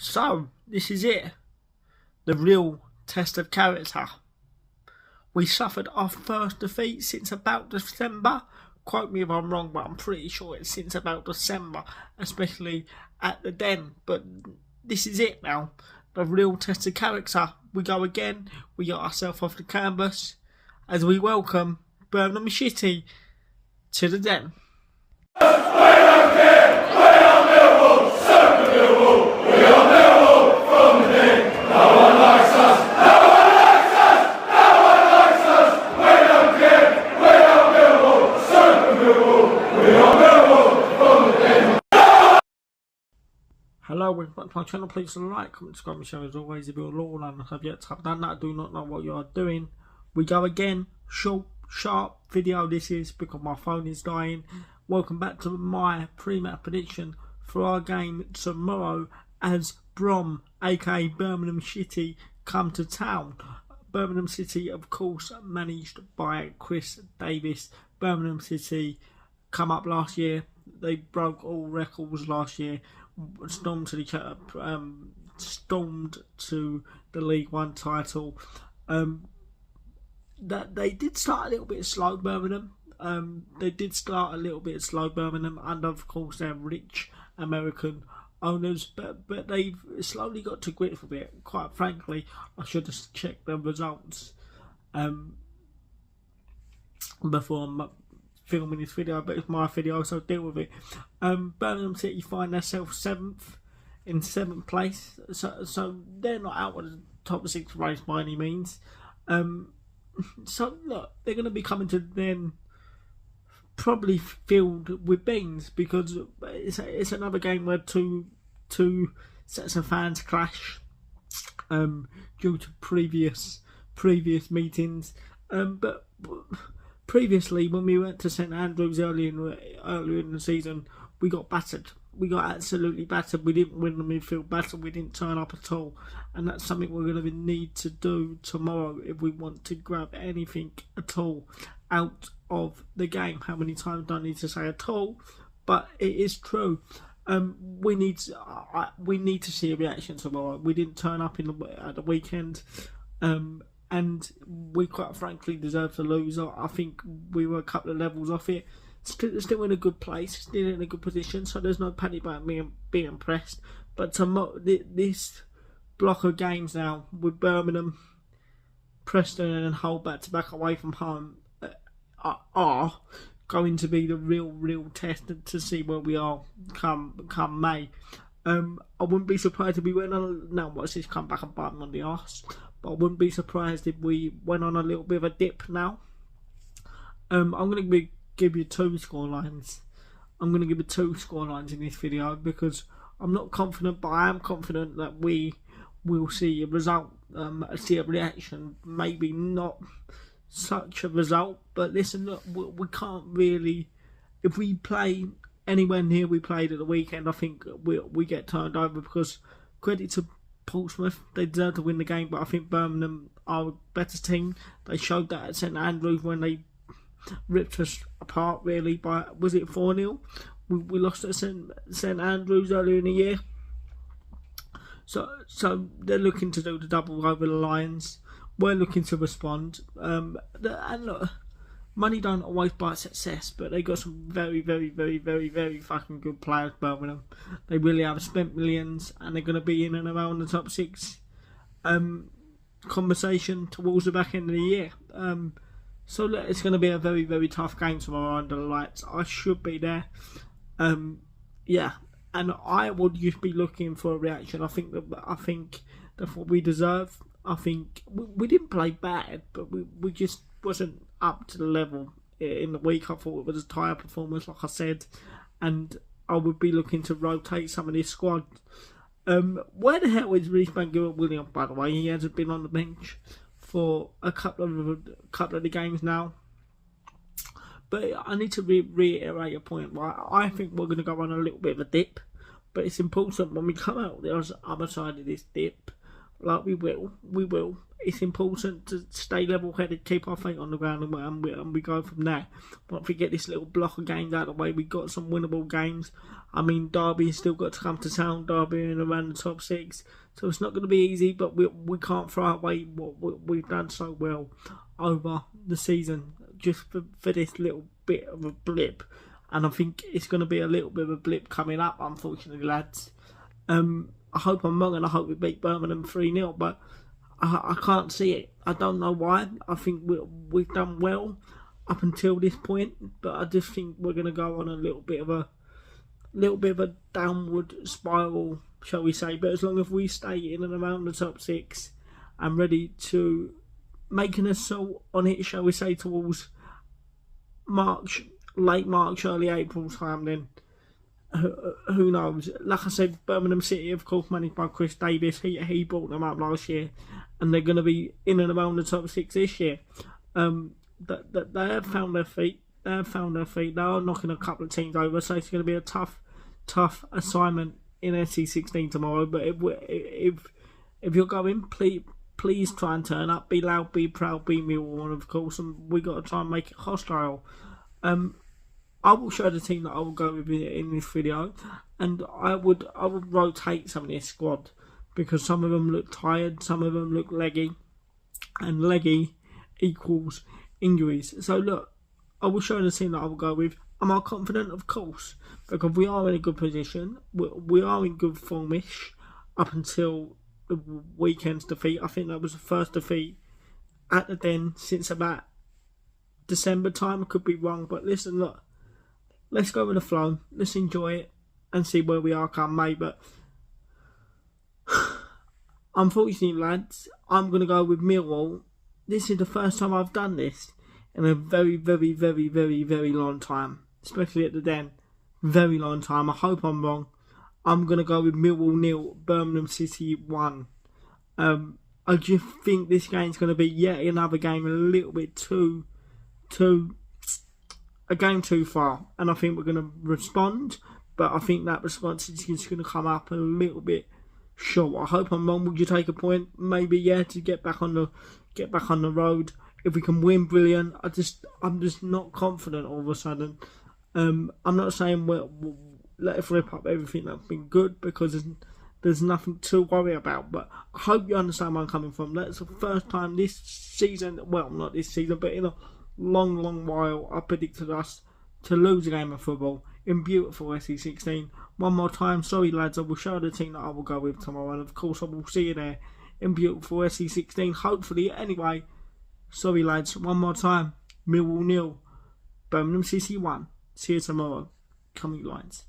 So, this is it. The real test of character. We suffered our first defeat since about December. Quote me if I'm wrong, but I'm pretty sure it's since about December, especially at the Den. But this is it now. The real test of character. We go again. We got ourselves off the canvas as we welcome Birmingham City to the Den. Hello, welcome to my channel. Please like, comment, subscribe, and share as always. If you're all and have yet to have done that, I do not know what you are doing. We go again. Short, sharp video this is because my phone is dying. Welcome back to my pre-match prediction for our game tomorrow as Brom, aka Birmingham City, come to town. Birmingham City, of course, managed by Chris Davis. Birmingham City come up last year. They broke all records last year. Stormed to the League One title. That they did start a little bit slow, Birmingham. Birmingham, and of course their rich American owners. But they've slowly got to grips with it. Quite frankly, I should have checked the results before filming this video, but it's my video, so deal with it. Birmingham City find themselves in seventh place, so they're not out of the top 6 race by any means. So look, they're going to be coming to then probably filled with beans because it's another game where two sets of fans clash due to previous meetings. But previously, when we went to St Andrews earlier in the season, we got battered. We got absolutely battered. We didn't win the midfield battle. We didn't turn up at all. And that's something we're going to need to do tomorrow if we want to grab anything at all out of the game. How many times do I need to say at all? But it is true. We need to see a reaction tomorrow. We didn't turn up at the weekend. And we quite frankly deserve to lose. I think we were a couple of levels off it. Still in a good place, still in a good position, so there's no panic about me being pressed. But this block of games now with Birmingham, Preston and Hull back to back away from home are going to be the real test to see where we are come May. I wouldn't be surprised if we went on. Now watch this come back and bite me on the arse. But I wouldn't be surprised if we went on a little bit of a dip now. I'm going to give you 2 scorelines. I'm going to give you 2 scorelines in this video because I'm not confident, but I am confident that we will see a result, see a reaction. Maybe not such a result, but listen, look, we can't really. If we play anywhere near we played at the weekend, I think we get turned over because credit to Portsmouth, they deserve to win the game, but I think Birmingham are a better team. They showed that at St Andrews when they ripped us apart, really, by, was it 4-0? We lost at St Andrews earlier in the year. So they're looking to do the double over the Lions. We're looking to respond. And look, money don't always buy success, but they got some very fucking good players, Birmingham. They really have spent millions, and they're going to be in and around the top 6 conversation towards the back end of the year. So look, it's going to be a very tough game tomorrow under the lights. I should be there. Yeah, and I would just be looking for a reaction. I think that's what we deserve. I think we didn't play bad, but we just wasn't up to the level in the week. I thought it was a tired performance, like I said, and I would be looking to rotate some of this squad. Where the hell is Reece Van Williams, by the way? He hasn't been on the bench for a couple of the games now. But I need to reiterate a point, right? I think we're going to go on a little bit of a dip, but it's important when we come out the other side of this dip Like, we will. It's important to stay level-headed, keep our feet on the ground, and we go from there. But if we get this little block of games out of the way, we got some winnable games. I mean, Derby's still got to come to town. Derby in around the top 6, so it's not going to be easy. But we can't throw away what we've done so well over the season just for this little bit of a blip. And I think it's going to be a little bit of a blip coming up, unfortunately, lads. I hope I'm wrong, and I hope we beat Birmingham 3-0, but I can't see it. I don't know why. I think we've done well up until this point, but I just think we're going to go on a little bit of a downward spiral, shall we say. But as long as we stay in and around the top 6 and ready to make an assault on it, shall we say, towards March, late March, early April time, then who knows? Like I said, Birmingham City, of course, managed by Chris Davis. He brought them up last year, and they're going to be in and around the top 6 this year. They have found their feet. They are knocking a couple of teams over, so it's going to be a tough assignment in SC16 tomorrow. But if you're going, please try and turn up. Be loud, be proud, be Millwall, of course, and we got to try and make it hostile. I will show the team that I will go with in this video, and I would rotate some of this squad because some of them look tired, some of them look leggy, and leggy equals injuries. So look, I will show the team that I will go with. Am I confident? Of course, because we are in a good position. We are in good formish up until the weekend's defeat. I think that was the first defeat at the Den since about December time. I could be wrong, but listen, look. Let's go with the flow. Let's enjoy it and see where we are come May. But unfortunately, lads, I'm going to go with Millwall. This is the first time I've done this in a very, very, very, very, very long time. Especially at the Den. Very long time. I hope I'm wrong. I'm going to go with Millwall 0, Birmingham City 1. I just think this game's going to be yet another game a little bit too far, and I think we're going to respond, but I think that response is just going to come up a little bit short. I hope I'm wrong. Would you take a point? Maybe, yeah, to get back on the road. If we can win, brilliant. I'm just not confident all of a sudden. I'm not saying let's rip up everything that's been good, because there's nothing to worry about, but I hope you understand where I'm coming from. That's the first time this season, well, not this season, but in a long while, I predicted us to lose a game of football in beautiful SC16. One more time, sorry lads, I will show the team that I will go with tomorrow, and of course I will see you there in beautiful SC16, hopefully. Anyway, sorry lads, one more time, Millwall 0, Birmingham City 1. See you tomorrow. Coming Lions.